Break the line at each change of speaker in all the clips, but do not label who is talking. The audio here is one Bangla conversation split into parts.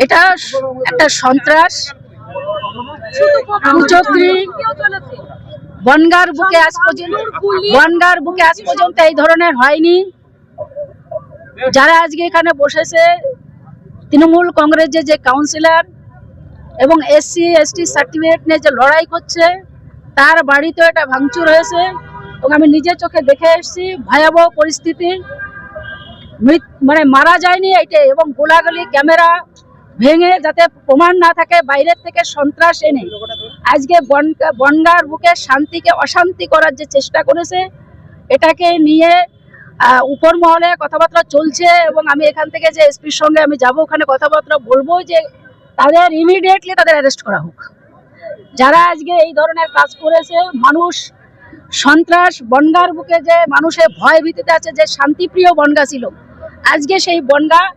এটা একটা সন্ত্রাস কুচক্রি। বনগাঁর বুকে আজ পর্যন্ত এই ধরনের হয়নি। যারা আজকে এখানে বসেছে তৃণমূল কংগ্রেসের যে কাউন্সিলর এবং এসসি এসটি সার্টিফিকেট নিয়ে যে লড়াই করছে, তার বাড়িতে এটা ভাঙচুর হয়েছে এবং আমি নিজের চোখে দেখে এসেছি ভয়াবহ পরিস্থিতি। মানে মারা যায়নি এইটাই, এবং গোলাগুলি ক্যামেরা ভেঙে যাতে প্রমাণ না থাকে বাইরের থেকে সন্ত্রাস এনে আজকে বনগাঁর বুকে শান্তিকে অশান্তি করার যে চেষ্টা করেছে, এটাকে নিয়ে উপর মহলে কথাবার্তা চলছে। এবং আমি এখান থেকে যে এসপির সঙ্গে আমি যাব, ওখানে কথাবার্তা বলবো যে তাদের ইমিডিয়েটলি তাদের অ্যারেস্ট করা হোক। যারা আজকে এই ধরনের কাজ করেছে, মানুষ সন্ত্রাস বনগাঁর বুকে যে মানুষের ভয় ভীতিতে আছে, যে শান্তিপ্রিয় বনগাঁ ছিল, আজকে সেই বনগাঁ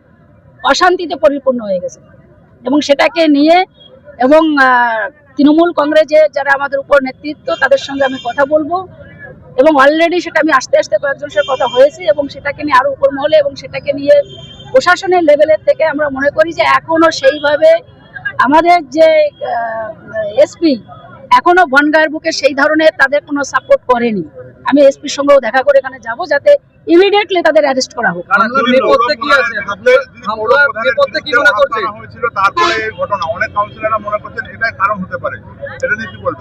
অশান্তিতে পরিপূর্ণ হয়ে গেছে। এবং সেটাকে নিয়ে এবং তৃণমূল কংগ্রেসের যারা আমাদের উপর নেতৃত্ব, তাদের সঙ্গে আমি কথা বলবো। এবং অলরেডি সেটা আমি আস্তে আস্তে কয়েকজনের সাথে কথা হয়েছে এবং সেটাকে নিয়ে আরো উপর মহলে এবং সেটাকে নিয়ে প্রশাসনের লেভেলের থেকে আমরা মনে করি যে এখনো সেইভাবে আমাদের যে এসপি এখনো বনগাঁর বুকে সেই ধরনের তাদের কোনো সাপোর্ট করেনি। আমি এসপির সঙ্গেও দেখা করে এখানে যাব, যাতে ইমিডিয়েটলি তাদের অ্যারেস্ট করা হোক।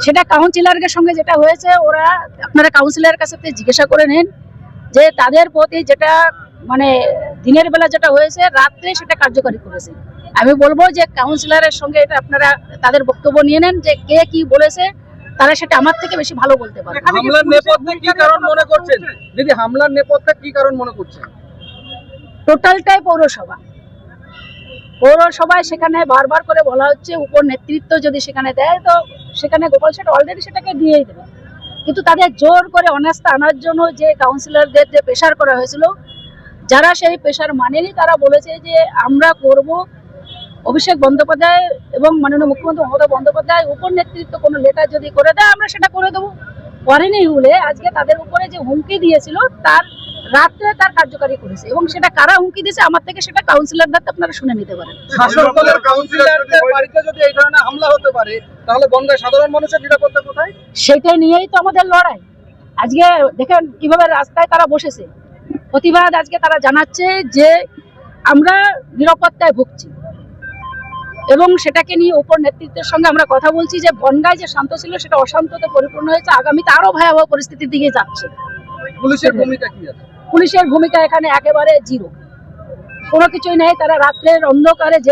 সেটা কাউন্সিলরের সঙ্গে যেটা হয়েছে, ওরা আপনারা কাউন্সিলরের কাছে জিজ্ঞাসা করে নেন যে তাদের প্রতি যেটা মানে দিনের বেলা যেটা হয়েছে, রাত্রে সেটা কার্যকরী করেছে। আমি বলবো যে কাউন্সিলরের সঙ্গে এটা আপনারা তাদের বক্তব্য নিয়ে নেন, যে কে কি বলেছে, তারা সেটা আমার থেকে বেশি ভালো বলতে পারে।
হামলার নেপথ্যে কি কারণ মনে করছেন দিদি? হামলার নেপথ্যে কি কারণ মনে করছেন?
টোটালটাই পৌরসভায় সেখানে বারবার করে বলা হচ্ছে উপর নেতৃত্ব যদি সেখানে দেয়, তো সেখানে গোপাল সেটা অলরেডি সেটাকে দিয়েই দেবে। কিন্তু তাদের জোর করে অনাস্থা আনার জন্য যে কাউন্সিলরদের যে প্রেশার করা হয়েছিল, যারা সেই প্রেশার মানেনি, তারা বলেছে যে আমরা করব। অভিষেক বন্দ্যোপাধ্যায় এবং মাননীয় মুখ্যমন্ত্রী মমতা বন্দ্যোপাধ্যায় উপর নেতৃত্ব কোনো লেটার যদি করে দেয়, আমরা সেটা করে দেবো। করেনি বলে আজকে তাদের উপরে যে হুমকি দিয়েছিল, তার রাত্রে তার কার্যকারী করেছে। এবং সেটা কারা হুমকি দিয়েছে, আমার থেকে সেটা কাউন্সিলরদের আপনারা শুনে নিতে পারেন।
শাসক দলের কাউন্সিলরদের বাড়িতে যদি এই ধরনের হামলা হতে পারে, তাহলে বনগাঁর সাধারণ মানুষের নিরাপত্তা কোথায়?
সেটা নিয়েই তো আমাদের লড়াই। আজকে দেখেন কিভাবে রাস্তায় তারা বসেছে, প্রতিবাদ আজকে তারা জানাচ্ছে যে আমরা নিরাপত্তায় ভুগছি। এবং সেটাকে নিয়ে উপর নেতৃত্বের সঙ্গে আমরা কথা বলছি যে বনগাঁয় যে শান্ত ছিল, সেটা অশান্ততে পরিপূর্ণ হয়েছে, আগামীতে আরো ভয়াবহ পরিস্থিতির দিকে যাচ্ছে।
পুলিশের ভূমিকা কি আছে?
পুলিশের ভূমিকা এখানে একেবারে জিরো, কোনো কিছুই নেই। তারা রাত্রের অন্ধকারে যে